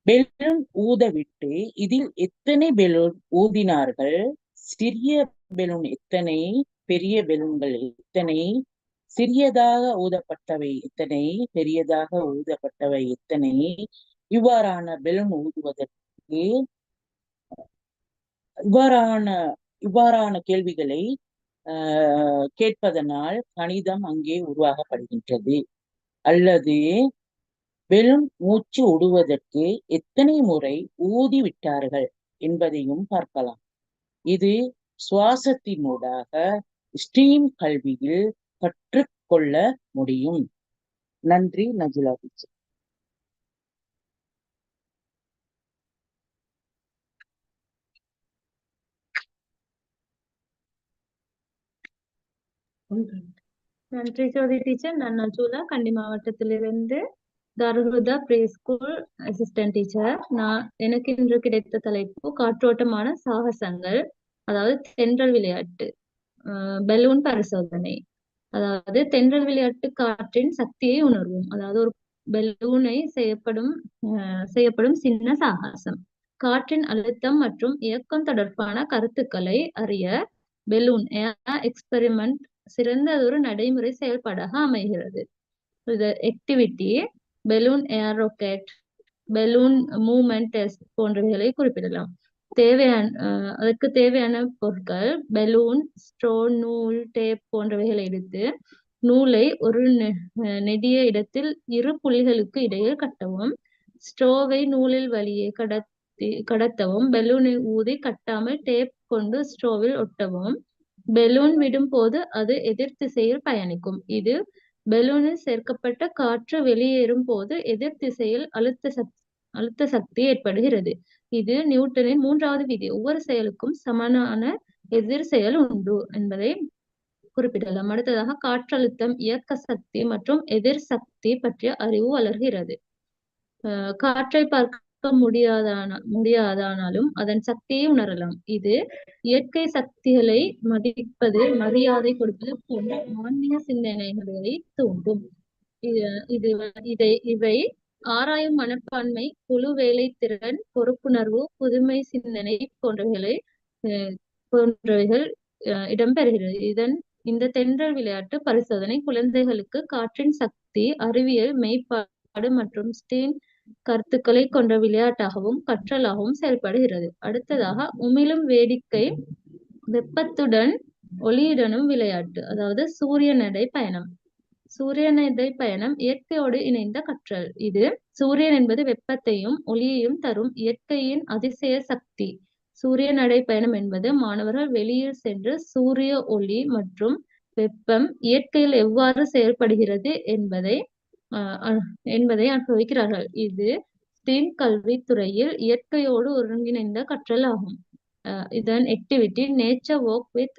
Speaker 6: பெலூன் ஊத விட்டு இதில் எத்தனை பெலூன் ஊதினார்கள், சிறிய பெலூன் எத்தனை, பெரிய பெலூன்கள் எத்தனை, சிறியதாக ஊதப்பட்டவை எத்தனை, பெரியதாக ஊதப்பட்டவை எத்தனை, இவ்வாறான பெலூன் ஊதுவதற்கு இவ்வாறான கேள்விகளை கேட்பதனால் கணிதம் அங்கே உருவாகப்படுகின்றது. அல்லது பெலூன் மூச்சு விடுவதற்கு எத்தனை முறை ஊதி விட்டார்கள் என்பதையும் பார்க்கலாம். இது சுவாசத்தினூடாக ஸ்டீம் கல்வியில் கற்றுக்கொள்ள முடியும். நன்றி. நஜிலா டீச்சர்.
Speaker 7: நன்றி ஜோதி டீச்சர். நான் நஜுலா, கண்டி மாவட்டத்திலிருந்து தாருல்ஹுதா ப்ரீ ஸ்கூல் அசிஸ்டன்ட் டீச்சர். எனக்கு இன்று கிடைத்த தலைப்பு காற்றோட்டமான சாகசங்கள், அதாவது தென்றல் விளையாட்டு, பலூன் பரிசோதனை. அதாவது தென்றல் விளையாட்டு காற்றின் சக்தியை உணர்வோம். அதாவது ஒரு பலூனை செய்யப்படும் சின்ன சாகசம். காற்றின் அழுத்தம் மற்றும் இயக்கம் தொடர்பான கருத்துக்களை அறிய பெலூன் ஏர் எக்ஸ்பெரிமெண்ட் சிறந்ததொரு நடைமுறை செயல்பாடாக அமைகிறது. இது ஆக்டிவிட்டி பெலூன் ஏர் ராக்கெட், பெலூன் மூவ்மெண்ட் டெஸ்ட் போன்றவைகளை குறிப்பிடலாம். அதற்கு தேவையான பொருட்கள் பெலூன், ஸ்ட்ரோ, நூல், டேப் போன்றவைகளை எடுத்து நூலை ஒரு நெடிய இடத்தில் இரு புள்ளிகளுக்கு இடையில் கட்டவும், ஸ்ட்ரோவை நூலில் வழியே கடத்தவும், பெலூனை ஊதி கட்டாமல் டேப் கொண்டு ஸ்ட்ரோவில் ஒட்டவும். பெலூன் விடும் போது அது எதிர் திசையில் பயணிக்கும். இது பெலூனில் சேர்க்கப்பட்ட காற்று வெளியேறும் போது எதிர் திசையில் அழுத்த சக்தி ஏற்படுகிறது. இது நியூட்டனின் 3வது விதி. ஒவ்வொரு செயலுக்கும் சமமான எதிர் செயல் உண்டு என்பதை குறிப்பிடலாம். அடுத்ததாக காற்றழுத்தம், இயக்க சக்தி மற்றும் எதிர் சக்தி பற்றிய அறிவு வளர்கிறது. காற்றை பார்க்க முடியாதானாலும் அதன் சக்தியை உணரலாம். இது இயற்கை சக்திகளை மதிப்பது, மரியாதை கொடுப்பது போன்ற ஆன்மீக சிந்தனைகளை தூண்டும். இவை ஆராயும் மனப்பான்மை, குழு வேலை திறன், பொறுப்புணர்வு, புதுமை சிந்தனை போன்றவைகள் இடம்பெறுகிறது. இந்த தென்றல் விளையாட்டு பரிசோதனை குழந்தைகளுக்கு காற்றின் சக்தி, அறிவியல், மெய்ப்பாடு மற்றும் ஸ்டீம் கருத்துக்களை கொண்ட விளையாட்டாகவும் கற்றலாகவும் செயல்படுகிறது. அடுத்ததாக உமிழும் வேடிக்கை, வெப்பத்துடன் ஒளியுடனும் விளையாட்டு, அதாவது சூரிய நடை பயணம். சூரிய நடை பயணம் இயற்கையோடு இணைந்த கற்றல். இது சூரியன் என்பது வெப்பத்தையும் ஒளியையும் தரும் இயற்கையின் அதிசய சக்தி. சூரிய நடை பயணம் என்பது மாணவர்கள் வெளியில் சென்று சூரிய ஒளி மற்றும் வெப்பம் இயற்கையில் எவ்வாறு செயல்படுகிறது என்பதை அனுபவிக்கிறார்கள். இது ஸ்டீம் கல்வித்துறையில் இயற்கையோடு ஒருங்கிணைந்த கற்றல் ஆகும். இதன் activity nature walk with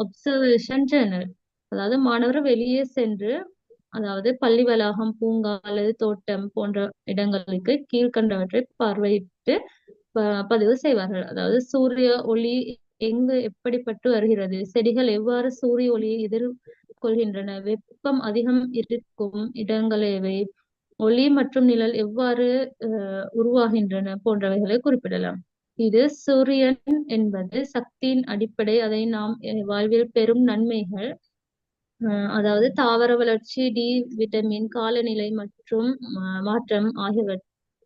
Speaker 7: observation Journal, அதாவது மாணவர்கள் வெளியே சென்று, அதாவது பள்ளி வளாகம், பூங்கா அல்லது தோட்டம் போன்ற இடங்களுக்கு கீழ்கண்டவற்றை பார்வையிட்டு பதிவு செய்வார்கள். அதாவது சூரிய ஒளி எங்கு எப்படிப்பட்டு வருகிறது, செடிகள் எவ்வாறு சூரிய ஒளியை எதிர்கொள்கின்றன, வெப்பம் அதிகம் இருக்கும் இடங்கள் எவை, ஒளி மற்றும் நிழல் எவ்வாறு உருவாகின்றன போன்றவைகளை குறிப்பிடலாம். இது சூரியன் என்பது சக்தியின் அடிப்படை, அதை நாம் வாழ்வில் பெறும் நன்மைகள், அதாவது தாவர வளர்ச்சி, டி விட்டமின், காலநிலை மற்றும் மாற்றம்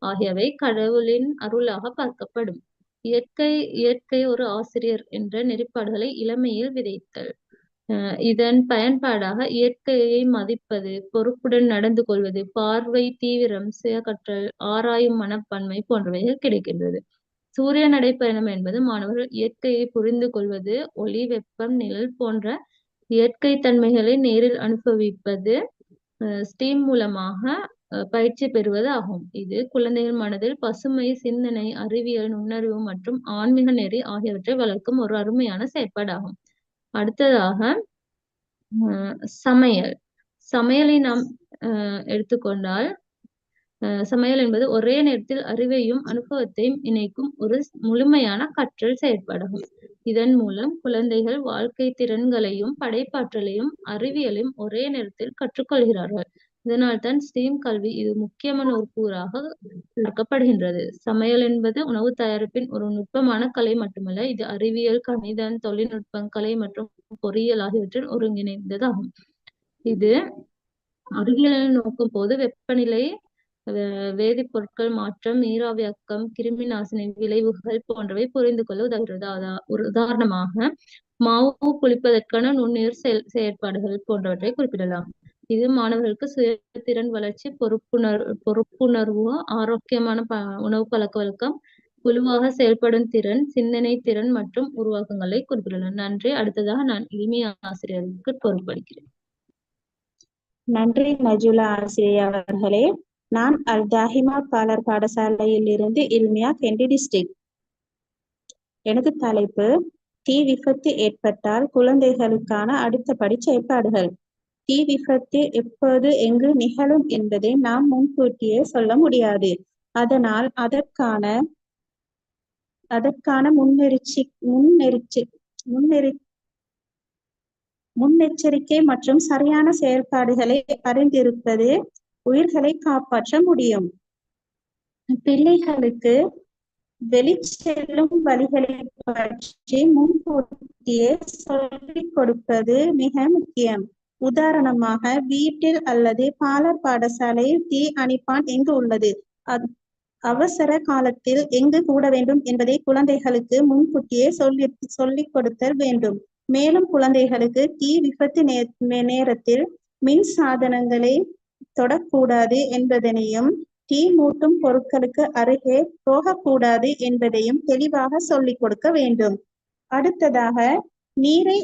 Speaker 7: ஆகியவை கடவுளின் அருளாக பார்க்கப்படும். இயற்கை ஒரு ஆசிரியர் என்ற நெறிப்பாடுகளை இளமையில் விதைத்தல். இதன் பயன்பாடாக இயற்கையை மதிப்பது, பொறுப்புடன் நடந்து கொள்வது, பார்வை தீவிரம், சுய கற்றல், ஆராயும் மனப்பான்மை போன்றவைகள் கிடைக்கின்றது. சூரிய நடைப்பயணம் என்பது மாணவர்கள் இயற்கையை புரிந்து கொள்வது, ஒளி, வெப்பம், நிழல் போன்ற இயற்கை தன்மைகளை நேரில் அனுபவிப்பது, ஸ்டீம் மூலமாக பயிற்சி பெறுவது ஆகும். இது குழந்தைகள் மனதில் பசுமை, சிந்தனை, அறிவியல், நுண்ணறிவு மற்றும் ஆன்மீக நெறி ஆகியவற்றை வளர்க்கும் ஒரு அருமையான செயற்பாடாகும். அடுத்ததாக சமையலை நாம் எடுத்துக்கொண்டால், சமையல் என்பது ஒரே நேரத்தில் அறிவையும் அனுபவத்தையும் இணைக்கும் ஒரு முழுமையான கற்றல் செயற்பாடாகும். இதன் மூலம் குழந்தைகள் வாழ்க்கை திறன்களையும் படைப்பாற்றலையும் அறிவியலையும் ஒரே நேரத்தில் கற்றுக்கொள்கிறார்கள். இதனால்தான் ஸ்டீம் கல்வி இது முக்கியமான ஒரு கூறாக பார்க்கப்படுகின்றது. சமையல் என்பது உணவு தயாரிப்பின் ஒரு நுட்பமான கலை மட்டுமல்ல, இது அறிவியல், கணிதம், தொழில்நுட்பம், கலை மற்றும் பொறியியல் ஆகியவற்றில் ஒருங்கிணைந்ததாகும். இது அறிவியலை நோக்கும் போது வெப்பநிலை, வேதிப்பொருட்கள் மாற்றம், நீராவியாக்கம், கிருமி நாசினி விளைவுகள் போன்றவை புரிந்து கொள்ள உதவுகிறது. ஒரு உதாரணமாக மாவு புளிப்பதற்கான நுண்ணுயிர் செயற்பாடுகள் போன்றவற்றை குறிப்பிடலாம். இது மாணவர்களுக்கு சுயத்திறன் வளர்ச்சி, பொறுப்புணர்வு, ஆரோக்கியமான உணவு பழக்க வழக்கம், குழுவாக செயல்படும் திறன், சிந்தனை திறன் மற்றும் உருவாக்கங்களை குறிப்பிடலாம். நன்றி. அடுத்ததாக நான் இல்மியா ஆசிரியருக்கு பொறுப்பளிக்கிறேன்.
Speaker 8: நன்றி நஜுலா ஆசிரியர் அவர்களே. நான் அல்-தாஹிமா பாலர் பாடசாலையில் இருந்து இல்மியா, கெண்டி டிஸ்ட்ரிக்ட். எனது தலைப்பு தீ விபத்து ஏற்பட்டால் குழந்தைகளுக்கான அடுத்தபடி செயற்பாடுகள். தீ விபத்து எப்போது எங்கு நிகழும் என்பதை நாம் முன்கூட்டியே சொல்ல முடியாது. அதனால் அதற்கான முன்னெச்சரிக்கை மற்றும் சரியான செயற்பாடுகளை அறிந்திருப்பது உயிர்களை காப்பாற்ற முடியும். பிள்ளைகளுக்கு வெளிச்செல்லும் வழிகளை பற்றி முன்கூட்டியே சொல்லிக் கொடுப்பது மிக முக்கியம். உதாரணமாக, வீட்டில் அல்லது பாலர் பாடசாலையில் தீ அணைப்பான் எங்கு உள்ளது, அவசர காலத்தில் எங்கு கூட வேண்டும் என்பதை குழந்தைகளுக்கு முன்கூட்டியே சொல்லிக் கொடுத்தல் வேண்டும். மேலும் குழந்தைகளுக்கு தீ விபத்து நேரத்தில் மின் சாதனங்களை தொடக்கூடாது என்பதனையும், தீ மூட்டும் பொருட்களுக்கு அருகே போகக்கூடாது என்பதையும் தெளிவாக சொல்லிக் கொடுக்க வேண்டும். அடுத்ததாக நீரை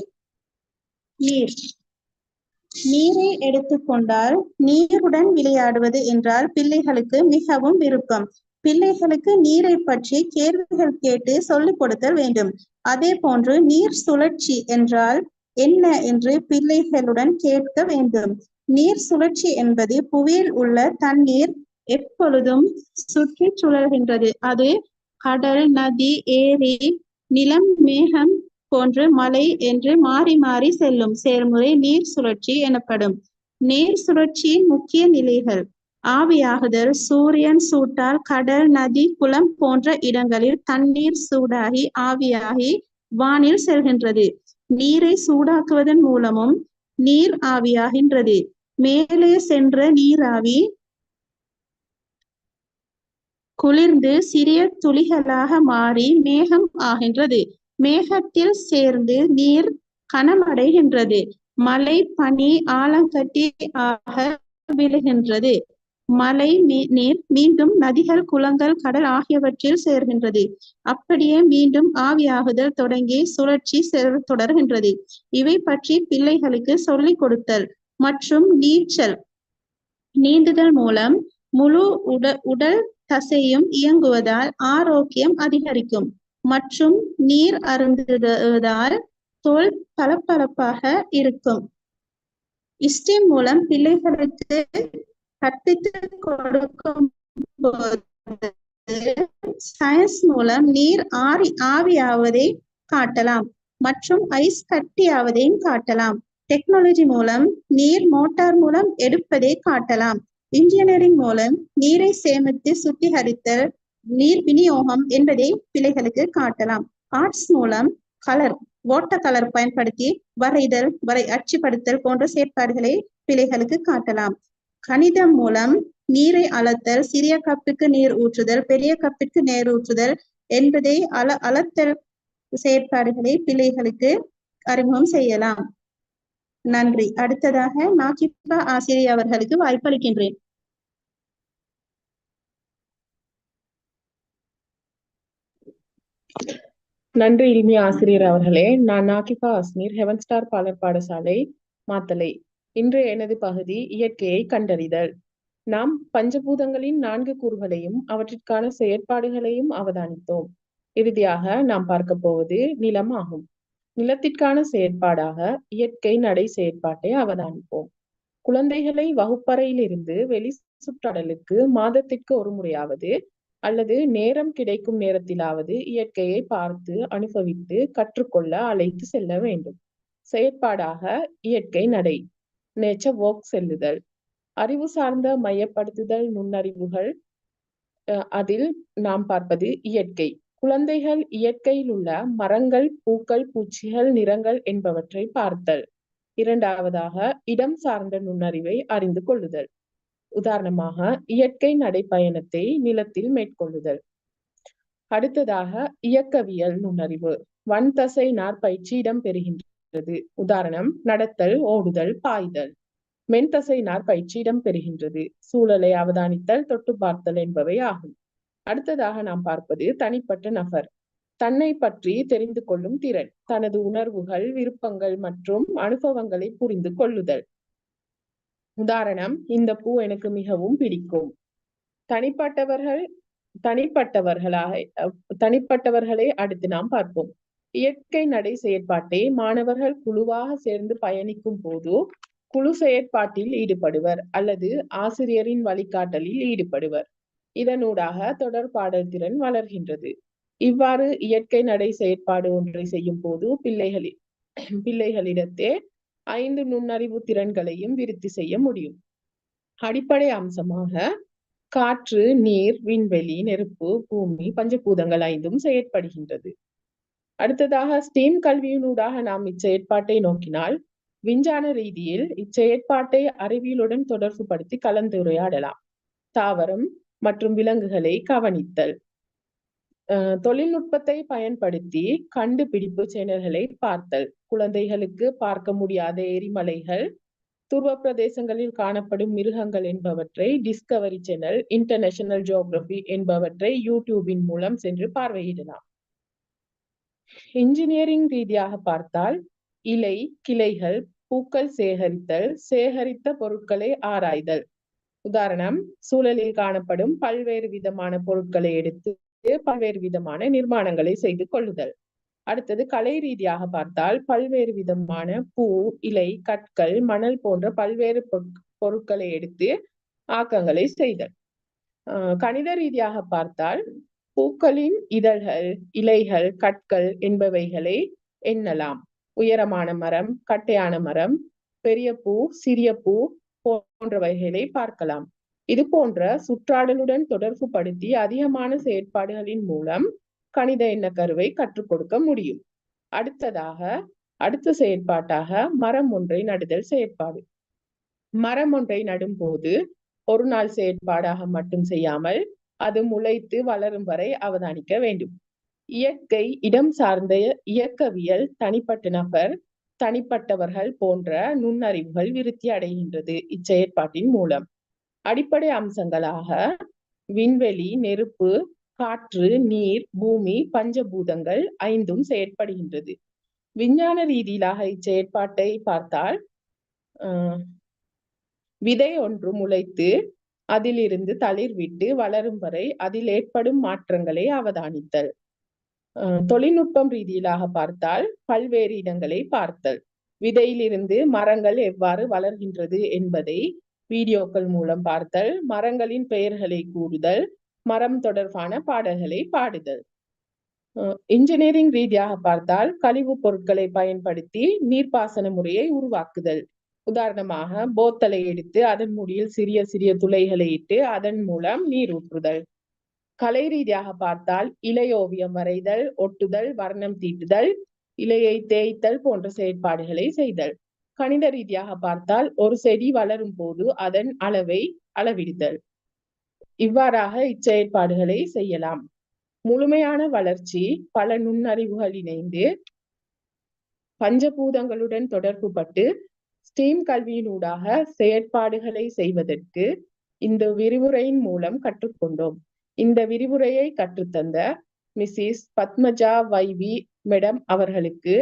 Speaker 8: எடுத்துக்கொண்டால், நீருடன் விளையாடுவது என்றால் பிள்ளைகளுக்கு மிகவும் விருப்பம். பிள்ளைகளுக்கு நீரை பற்றி கேள்விகள் கேட்டு சொல்லிக் கொடுத்தல் வேண்டும். அதே போன்று நீர் சுழற்சி என்றால் என்ன என்று பிள்ளைகளுடன் கேட்க வேண்டும். நீர் சுழற்சி என்பது புவியில் உள்ள தண்ணீர் எப்பொழுதும் சுற்றி சுழல்கின்றது. அது கடல், நதி, ஏரி, நிலம், மேகம் போன்று மலை என்று மாறி மாறி செல்லும் செயல்முறை நீர் சுழற்சி எனப்படும். நீர் சுழற்சியின் முக்கிய நிலைகள்: ஆவியாகுதல், சூரியன் சூட்டால் கடல், நதி, குளம் போன்ற இடங்களில் தண்ணீர் சூடாகி ஆவியாகி வானில் செல்கின்றது. நீரை சூடாக்குவதன் மூலமும் நீர் ஆவியாகின்றது. மேலே சென்ற நீராவி குளிர்ந்து சிறிய துளிகளாக மாறி மேகம் ஆகின்றது. மேகத்தில் சேர்ந்து நீர் கனமடைகின்றது. மழை, பனி, ஆலங்கட்டி ஆக விழுகின்றது. மழை நீர் மீண்டும் நதிகள், குளங்கள், கடல் ஆகியவற்றில் சேர்கின்றது. அப்படியே மீண்டும் ஆவியாகுதல் தொடங்கி சுழற்சி தொடர்கின்றது. இவை பற்றி பிள்ளைகளுக்கு சொல்லிக் கொடுத்தல் மற்றும் நீந்துதல் மூலம் முழு உடல் தசையும் இயங்குவதால் ஆரோக்கியம் அதிகரிக்கும் மற்றும் நீர் அருந்துவதால் தோல் பளபளப்பாக இருக்கும். ஸ்டெம் மூலம் பிள்ளைகளுக்கு கற்பித்துக் கொடுக்கும் போது சயின்ஸ் மூலம் நீர் ஆவியாவதை காட்டலாம் மற்றும் ஐஸ் கட்டியாவதையும் காட்டலாம். டெக்னாலஜி மூலம் நீர் மோட்டார் மூலம் எடுப்பதை காட்டலாம். இன்ஜினியரிங் மூலம் நீரை சேமித்து சுத்திகரித்தல், நீர் விநியோகம் என்பதை பிள்ளைகளுக்கு காட்டலாம். ஆர்ட்ஸ் மூலம் வாட்டர் கலர் பயன்படுத்தி வரைதல், அச்சுப்படுத்தல் போன்ற செயற்பாடுகளை பிள்ளைகளுக்கு காட்டலாம். கணிதம் மூலம் நீரை அளத்தல், சிறிய கப்புக்கு நீர் ஊற்றுதல், பெரிய கப்பிற்கு நீர் ஊற்றுதல் என்பதை அளத்தல் செயற்பாடுகளை பிள்ளைகளுக்கு அறிமுகம் செய்யலாம். நன்றி. அடுத்ததாக நாகிபா ஆசிரியர் அவர்களுக்கு வாய்ப்பளிக்கின்றேன்.
Speaker 9: நன்றி இல்மியா ஆசிரியர் அவர்களே. நான் நாகிபா அஸ்மீர், ஹெவன் ஸ்டார் பாலர் பாடசாலை, மாத்தளை. இன்று எனது பகுதி இயற்கையை கண்டறிதல். நாம் பஞ்சபூதங்களின் 4 கூறுகளையும் அவற்றிற்கான செயற்பாடுகளையும் அவதானித்தோம். இறுதியாக நாம் பார்க்க போவது நிலம் ஆகும். நிலத்திற்கான செயற்பாடாக இயற்கை நடை செயற்பாட்டை அவதானிப்போம். குழந்தைகளை வகுப்பறையிலிருந்து வெளி சுற்றாடலுக்கு மாதத்திற்கு ஒரு முறையாவது அல்லது நேரம் கிடைக்கும் நேரத்திலாவது இயற்கையை பார்த்து அனுபவித்து கற்றுக்கொள்ள அழைத்து செல்ல வேண்டும். செயற்பாடாக இயற்கை நடை, நேச்சர் வாக் செல்லுதல். அறிவு சார்ந்த மையப்படுத்துதல் நுண்ணறிவுகள். அதில் நாம் பார்ப்பது இயற்கை. குழந்தைகள் இயற்கையில் உள்ள மரங்கள், பூக்கள், பூச்சிகள், நிறங்கள் என்பவற்றை பார்த்தல். இரண்டாவதாக இடம் சார்ந்த நுண்ணறிவை அறிந்து கொள்ளுதல். உதாரணமாக இயற்கை நடைப்பயணத்தை நிலத்தில் மேற்கொள்ளுதல். அடுத்ததாக இயக்கவியல் நுண்ணறிவு. வன்தசை நார்பயிற்சி இடம் பெறுகின்றது. உதாரணம் நடத்தல், ஓடுதல், பாய்தல். மென்தசை நார்பயிற்சி இடம் பெறுகின்றது. சூழலை அவதானித்தல், தொட்டு பார்த்தல் என்பவை ஆகும். அடுத்ததாக நாம் பார்ப்பது தனிப்பட்ட நபர். தன்னை பற்றி தெரிந்து கொள்ளும் திறன், தனது உணர்வுகள், விருப்பங்கள் மற்றும் அனுபவங்களை புரிந்து கொள்ளுதல். உதாரணம் இந்த பூ எனக்கு மிகவும் பிடிக்கும். தனிப்பட்டவர்களை அடுத்து நாம் பார்ப்போம். இயற்கை நடை செயற்பாட்டை மாணவர்கள் குழுவாக சேர்ந்து பயணிக்கும் போது குழு செயற்பாட்டில் ஈடுபடுவர் அல்லது ஆசிரியரின் வழிகாட்டலில் ஈடுபடுவர். இதனூடாக தொடர்பாடல் திறன் வளர்கின்றது. இவ்வாறு இயற்கை நடை செயற்பாடு ஒன்றை செய்யும் போது பிள்ளைகளிடத்தே 5 நுண்ணறிவு திறன்களையும் விருத்தி செய்ய முடியும். அடிப்படை அம்சமாக காற்று, நீர், விண்வெளி, நெருப்பு, பூமி, பஞ்சபூதங்கள் 5ம் செயற்படுகின்றது. அடுத்ததாக ஸ்டீம் கல்வியினூடாக நாம் இச்செயற்பாட்டை நோக்கினால் விஞ்ஞான ரீதியில் இச்செயற்பாட்டை அறிவியலுடன் தொடர்பு படுத்தி கலந்துரையாடலாம். தாவரம் மற்றும் விலங்குகளை கவனித்தல். தொழில்நுட்பத்தை பயன்படுத்தி கண்டுபிடிப்பு சேனல்களை பார்த்தல். குழந்தைகளுக்கு பார்க்க முடியாத எரிமலைகள், துருவ பிரதேசங்களில் காணப்படும் மிருகங்கள் என்பவற்றை டிஸ்கவரி சேனல், இன்டர்நேஷனல் ஜியோகிராபி என்பவற்றை யூடியூபின் மூலம் சென்று பார்வையிடலாம். இன்ஜினியரிங் ரீதியாக பார்த்தால் இலை, கிளைகள், பூக்கள் சேகரித்தல், சேகரித்த பொருட்களை ஆராய்தல். உதாரணம், சூழலில் காணப்படும் பல்வேறு விதமான பொருட்களை எடுத்து பல்வேறு விதமான நிர்மாணங்களை செய்து கொள்ளுதல். அடுத்தது கலை ரீதியாக பார்த்தால் பல்வேறு விதமான பூ, இலை, கற்கள், மணல் போன்ற பல்வேறு பொருட்களை எடுத்து ஆக்கங்களை செய்தல். கணித ரீதியாக பார்த்தால் பூக்களின் இதழ்கள், இலைகள், கற்கள் என்பவைகளை எண்ணலாம். உயரமான மரம், கட்டையான மரம், பெரிய பூ, சிறிய பூ போன்றவைகளை பார்க்கலாம். இது போன்ற சுற்றாடலுடன் தொடர்பு படுத்தி அதிகமான செயற்பாடுகளின் மூலம் கணித எண்ணக்கருவை கற்றுக் கொடுக்க முடியும். அடுத்த செயற்பாட்டாக மரம் ஒன்றை நடுதல் செயற்பாடு. மரம் ஒன்றை நடும் போது ஒரு நாள் செயற்பாடாக மட்டும் செய்யாமல் அது முளைத்து வளரும் வரை அவதானிக்க வேண்டும். இயற்கை, இடம் சார்ந்த இயக்கவியல், தனிப்பட்ட நபர், தனிப்பட்டவர்கள் போன்ற நுண்ணறிவுகள் விருத்தி அடைகின்றது இச்செயற்பாட்டின் மூலம். அடிப்படை அம்சங்களாக விண்வெளி, நெருப்பு, காற்று, நீர், பூமி, பஞ்சபூதங்கள் 5 செயற்படுகின்றது. விஞ்ஞான ரீதியிலாக இச்செயற்பாட்டை பார்த்தால் விதை ஒன்று முளைத்து அதிலிருந்து தளிர் விட்டு வளரும் வரை அதில் ஏற்படும் மாற்றங்களை அவதானித்தல். தொழில்நுட்பம் ரீதியிலாக பார்த்தால் பல்வேறு இடங்களை பார்த்தல். விதையிலிருந்து மரங்கள் எவ்வாறு வளர்கின்றது என்பதை வீடியோக்கள் மூலம் பார்த்தல், மரங்களின் பெயர்களை கூறுதல், மரம் தொடர்பான பாடல்களை பாடுதல். இன்ஜினியரிங் ரீதியாக பார்த்தால் கழிவுப் பொருட்களை பயன்படுத்தி நீர்ப்பாசன முறையை உருவாக்குதல். உதாரணமாக, போத்தலை எடுத்து அதன் முடியில் சிறிய சிறிய துளைகளை இட்டு அதன் மூலம் நீர் ஊற்றுதல். கலை ரீதியாக பார்த்தால் இலையோவியம் வரைதல், ஒட்டுதல், வர்ணம் தீட்டுதல், இலையை தேய்த்தல் போன்ற செயற்பாடுகளை செய்தல். கணித ரீதியாக பார்த்தால் ஒரு செடி வளரும் போது அதன் அளவை அளவிடுதல். இவ்வாறாக இச்செயற்பாடுகளை செய்யலாம். முழுமையான வளர்ச்சி பல நுண்ணறிவுகள் இணைந்து பஞ்சபூதங்களுடன் தொடர்பு பட்டு ஸ்டீம் கல்வியினூடாக செயற்பாடுகளை செய்வதற்கு இந்த விரிவுரையின் மூலம் கற்றுக்கொண்டோம். இந்த விரிவுரையை கற்றுத்தந்த மிஸ்ஸஸ் பத்மஜா வைவி மேடம் அவர்களுக்கு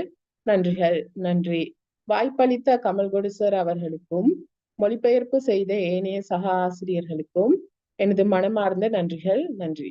Speaker 9: நன்றிகள். நன்றி. வாய்ப்பளித்த கமல்கொடு சார் அவர்களுக்கும் மொழிபெயர்ப்பு செய்த ஏனைய சக ஆசிரியர்களுக்கும் எனது மனமார்ந்த நன்றிகள். நன்றி.